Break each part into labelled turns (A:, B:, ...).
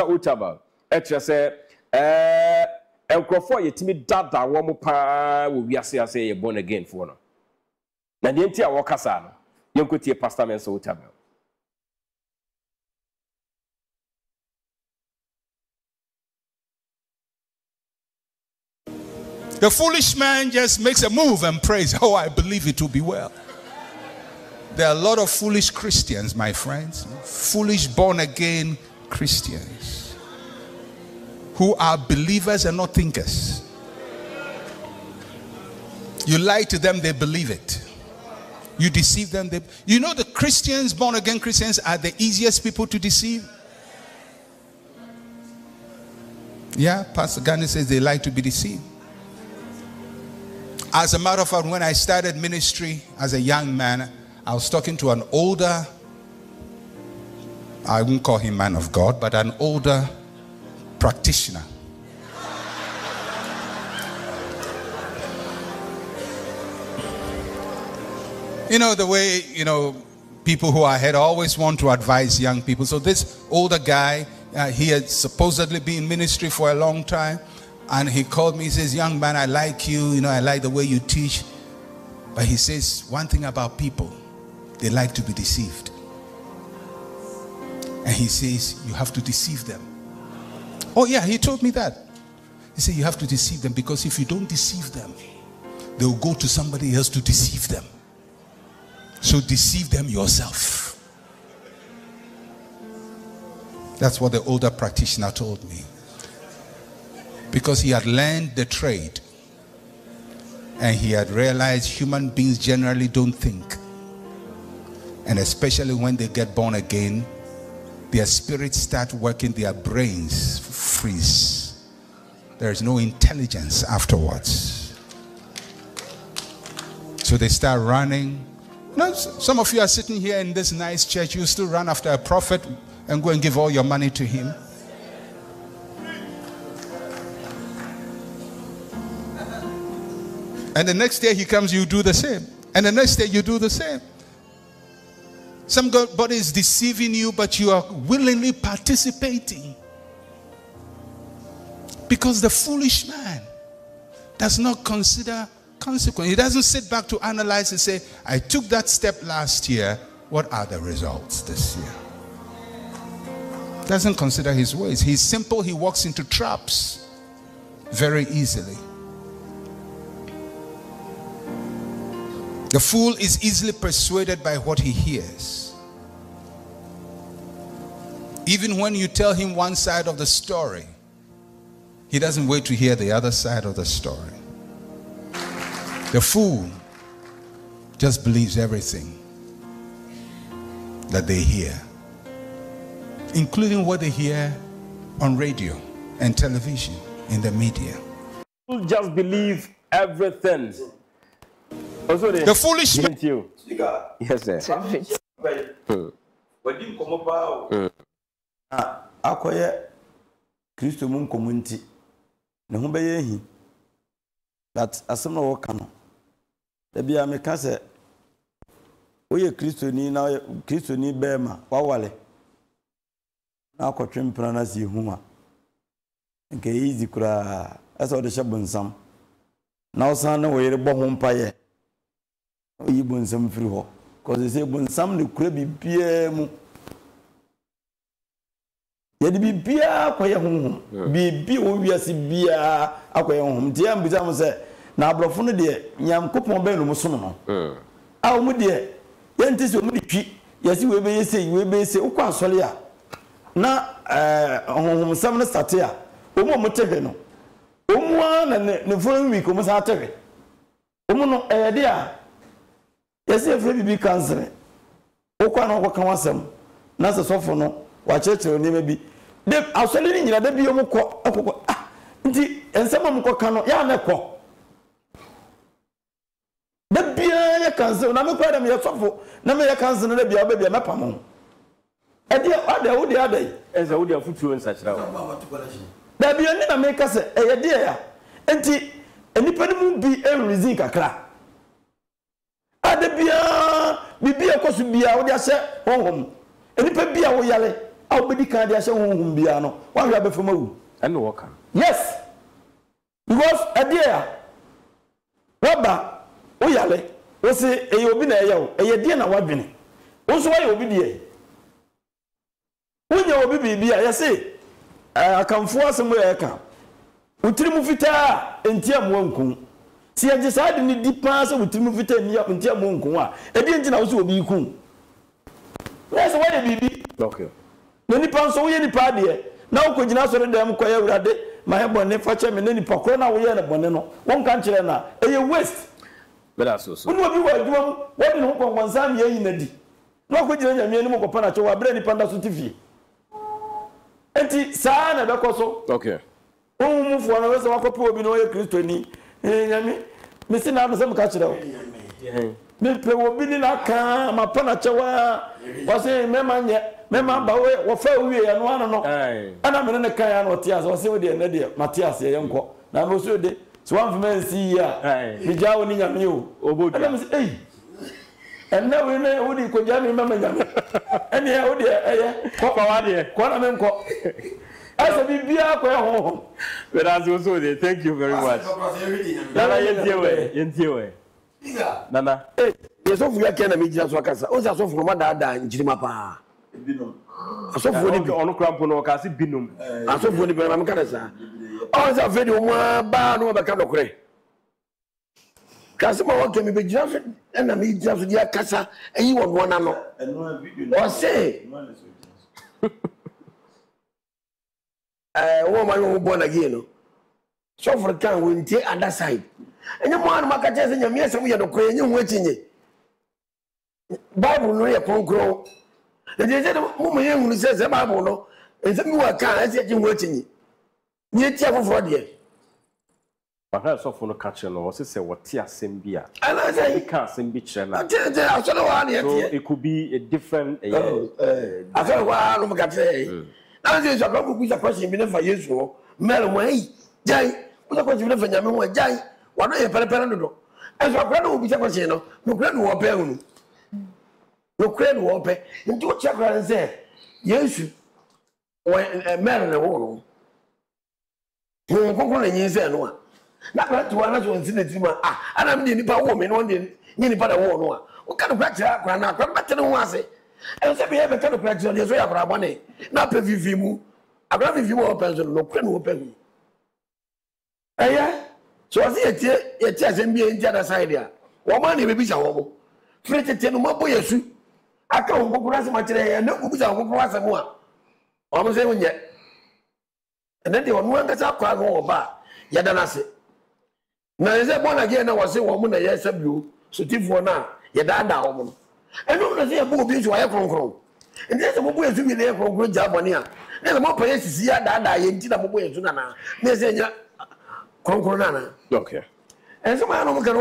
A: utaba etre say enkrofo yetimi dada wo mo pa wo wiase ase ye born again for no na de ntia wo kasa no yenkotie pastor Mensa Utaba.
B: The foolish man just makes a move and prays, oh, I believe it will be well. There are a lot of foolish Christians, my friends, foolish born-again Christians who are believers and not thinkers. You lie to them, they believe it. You deceive them. You know the Christians, born-again Christians, are the easiest people to deceive. Yeah, Pastor Gandhi says they like to be deceived. As a matter of fact, when I started ministry as a young man, I was talking to an older, I won't call him man of God, but an older practitioner. You know, the way, people who are ahead always want to advise young people. So this older guy, he had supposedly been in ministry for a long time. And he called me, he says, young man, I like you, I like the way you teach. But he says, one thing about people, they like to be deceived. And he says, you have to deceive them. Oh yeah, he told me that. He said, you have to deceive them because if you don't deceive them, they will go to somebody else to deceive them. So deceive them yourself. That's what the older practitioner told me. Because he had learned the trade and he had realized human beings generally don't think, and especially when they get born again, their spirits start working, their brains freeze. There is no intelligence afterwards, so they start running. Some of you are sitting here in this nice church, you still run after a prophet and go and give all your money to him. And the next day he comes, you do the same. And the next day you do the same. Somebody is deceiving you, but you are willingly participating. Because the foolish man does not consider consequence. He doesn't sit back to analyze and say, I took that step last year. What are the results this year? Doesn't consider his ways. He's simple. He walks into traps very easily. The fool is easily persuaded by what he hears. Even when you tell him one side of the story, he doesn't wait to hear the other side of the story. The fool just believes everything that they hear, including what they hear on radio and television, in the media.
A: People just believe everything.
B: The foolish man.
A: Yes, sir.
C: Akoye Kristo mun komunti ne ho beye hi that asem na wo ka no da bia me ka se oye Kristo ni na Kristo ni be ma wawale na akotwempra na si hu a nke easy kura asa o de shabonsam na osan na wo yere bo ho mpaye oyi bonsam firi ho cause they say bonsam ne kura bibia mu yedi bibia akoye honhom bibi wo wiase bia akoye honhom dia mbisa mo se na abrofo no de nyankopon be no musom no a wo mu de yenti se wo mu de twi yesi we be yesi ukwa asole a na honhom sam no state a wo mu tege no wo mu na ne following week wo mu sa tege wo mu no de a yesi efe bibi cancer ukwa no ko kan wasem na se sofo no wa chechero ni mebi de asole ni nyina de bi omu ko akoko nti ensema mu ko kan no ya na ko de bia ya cancer na me kwa de me sofo na me ya cancer na de bia ba bia mepam e de ade wo ade
A: eza wo de afutuo nsachira wo
C: da bia ni na me ka se e ye de ya nti enipa ni mu bi e reason kakra ade bia bibia koso bia wo de ase honhom enipa bia wo yale I'll be the kind of Humbiano. One rabbi from you.
A: And walker.
C: Yes. Because a dear Rabba, Oyale, was a Yobina, a dear na wabini. Also, why you be dear? When you will be, I say, I come for somewhere I come. Utimufita and Tia Monkum. See, I decided in the deep pass with Timufita and Tia Monkum. A didn't also be cool. That's why they be.
A: Okay.
C: Many pounds so any party. Now, could you not surrender them quite a my bonnet for chairman any pocona we are a boneno. One country now, a west.
A: But that's also.
C: When we were doing what in Hong Kong was some year in the D. No, could you know more Panacho or Brandy Panda TV? Enti saa na beko so
A: okay
C: move for na we walk up bi no ye Kristo ni nyame me se na so ka kire o me pe wo bi ni na ka ma pa na chewa wo se mema nye mema ba we wo fa wie ya no ano no ana me ne kan ya no tias wo se we de na de Matias ye nko na me so de so one man see ya me jawo ni nyame o obodu ana me se eh ena we na wo di ko jami mema nyame ene ya wo de ko pa wa de ko na me nko asa bibia ko ho
A: but as also they thank you very much nana yentiewe nana
D: yesofu ya kena mi jira so akasa o se asofu ma daada njirima pa binum asofu ni
A: ono krampo no ka se binum
D: asofu ni be na me kana sa o se afedi o mo ba no be ka dokore kasi ma wa kemi be jira so na mi jira so dia kasa eyi wo no na no o se woman who born again. So for can we take other side. And you want to make a change, and we are the Korean, you waiting. Bible no, you can't grow. And they said, woman who says the Bible no, and some more can I said you waiting. You tell for the
A: but I saw for no catcher no, was say what Tia Simbia.
D: And I say,
A: it can't sing bitch.
D: So
A: it could be a different.
D: I thought, well, look at it. Now there's a couple of questions been for years ago. Melway, Jay, what a question for Yamu, Jay, what are you preparing? As a grand will be a question, no grand war pen. No grand war pen. And do a check and say, yes, when a man in a wall. Who concluding you say no. Not to another one, and I'm the Nipa woman, one day, Nipa war. What kind of practice? Grandma, come back to the one say. And so we have a kind of practice on the way of our money. Not pay you. I don't if you are person, no can open. Eh, so I see a chess and be in the other side there. What money will be our free to tell my boy. I can't go as much and no good as one. Almost even yet. And then they were one that's up crying over bar. Yadanasi. Now is that one again? I was a woman, a yes, of you. So, if for now, Yadanda woman. I don't see a book into a concrete. And there's a boy to be there from good job on here. There's a more place to see that I ain't a boy to Nana. There's a concrete.
A: Okay.
D: And some man can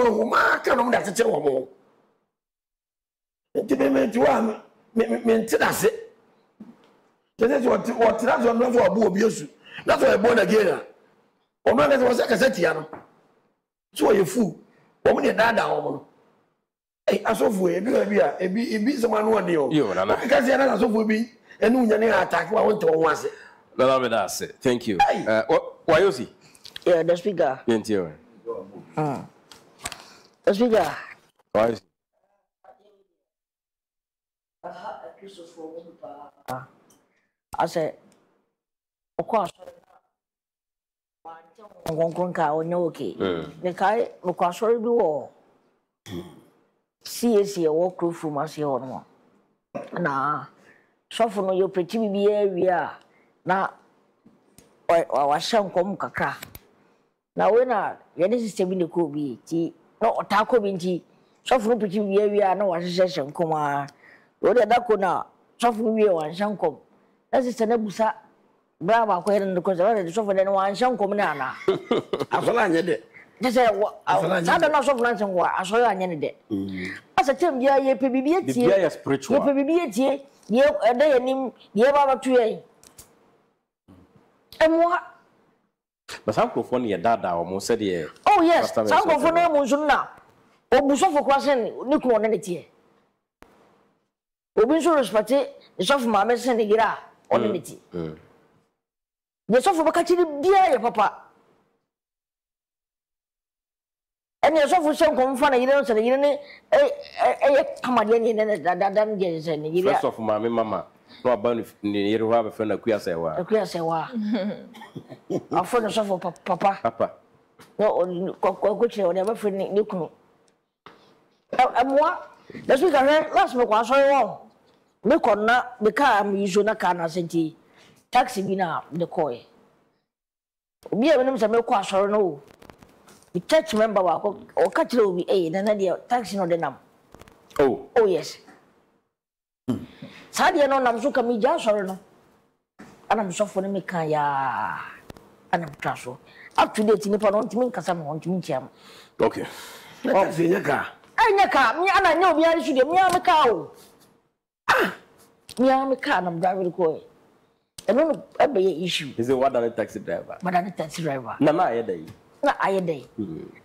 D: own that to tell more. To be made to one, meant to that's it. That's what that's what not for a boy abuse. That's why I born again. Or man, that was like a setiano. So you fool. Woman, your dad, woman. Hey, asofu e bi someone one day o because you na asofu bi enu nya ne attack wa won to won ase
A: no be that say thank you why you see
E: yeah the speaker
A: yentio
E: the speaker
A: why is
E: I said of course one ka onyo okay the kai no kwasori bi wo CAC walk through from us here on na so for no you pretty be area na wa shan kom kakra na we na ye ne system ni ko bi ti no ta ko bi ti so for pretty be area na wa shan kom a o de da ko na so for we wa shan kom na system na busa bra ba ko hele ko so for de wa shan kom na na
D: asola anye de
E: just say I don't know so for answer what I saw you anye de as a term ya ye pe bibie tie
A: ye spiritual
E: ye pe bibie tie ye da ye nim ye ba ba to ye emwa
A: but some microphone ye dada o mo said ye
E: oh yes some microphone e mo nso na obuso for question ni ko ne tie obi nso respect the soft mama sen gira onenity ye sofo baka chiri bia ye papa ene sofo shenko mfa na yire no se yire ne kamade ne ne dadan je se ne yire
A: first of mama no aba ni yire wa be fe na kuyasewa
E: afo no sofo papa no ko chire wona ba fe ni kunu amwa the speaker last me kwa so yo me konna me ka am yuzo na ka na senti taxi bi na de koy obi e benim se me kwa so no the church member wa ko o ka chire obi na de taxi no de nam
A: oh
E: yes sadia no nam so ka mi ja so no ana me so fo ne me kan ya ana mtra so up to date ni pa no ntimi nkasa mo ntimi ntiam
A: okay
D: taxi nyaka
E: anyaka mi ana nya obi ari sude mi ameka o mi ameka na driver ko e no ebe issue
A: is it what the taxi driver
E: madam taxi driver
A: na ayedai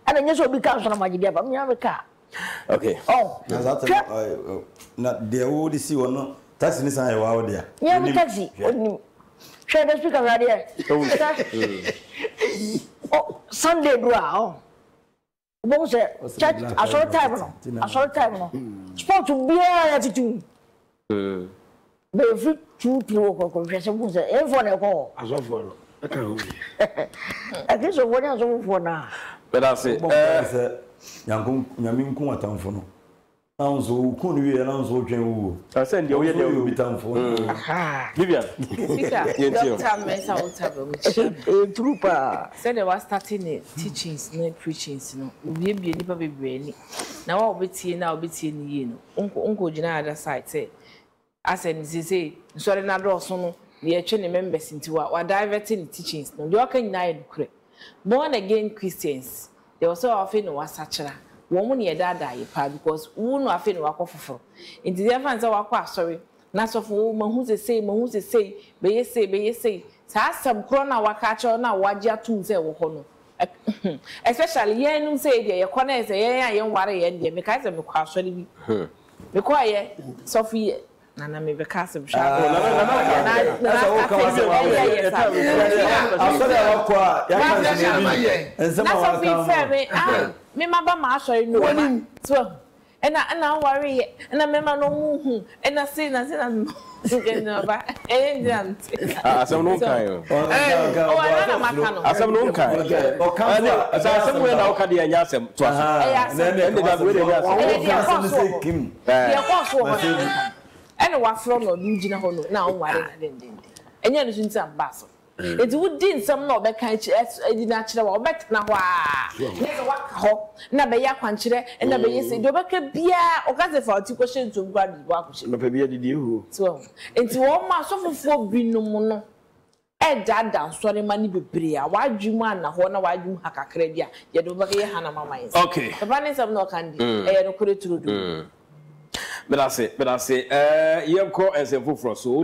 E: ana nya so obi ka so na magidi aba mi ameka
A: okay
C: na that na de wo di si wono taxi ni san e wa wo dia
E: nya mi taxi oni share the speaker radio Sunday bro bon se chat a short time no sport bia ya titu be fit tu pro ko fese bon se e fo na ko
D: azofo no aka ho
E: ake so woni azofo na
A: but I say
C: yankun nyamin atamfo no anzo kun wi na anzo twen wo
A: I say ndia wo ye ndia
C: bitamfo
A: Vivian
F: Dr. Mensa Otabe
E: trooper
F: said they were starting teachings no preachings no we be nipa bebre ni na wa obetie na obetie ni ye no onko gina other side say asen say sorry na do so no ye twe ne members nti wa diverting teachings no de aka nyina ye dukure born again Christians they also often no wasachira womu ne dada ye pa because wo no afi ne wakofoforo nti dey fan say wakọ asori na sofo mahu se sei be say sa sam kro na waka cho na waje atum say wo ho no especially yen num say dey ye kona say yen ayen ware yen dey me kai say me kwa asori bi me kwa ye sofo ye na me be ka sem sha me maba ma asori no so ena worry ena mema no hu ena say na no ba
A: asem no kan yo
F: na makano
A: asem no kan o kan asem we na o ka de anya asem to aso na da we de anya asem
E: ya ko so
F: ena wa from no gina ho no na on ware na den enya no sunti ambaso eti wudi nsam na obeka edi na kire wa obeka na ho a ne wa ka ho na be ya kwankire na be yesi do obeka bia okaze fa oti kwhye ntom gwa di wa kwhye
D: na pa bia didi hu
F: so enti wo ma sofofo binum no dada nsori mani bebre a wadwum ana ho na wadwum hakakra bia ye do obeka ye hana mama yin
A: okay
F: papa ne sam no kan di e no kore turudu
A: but I say yenko ensemfo fro so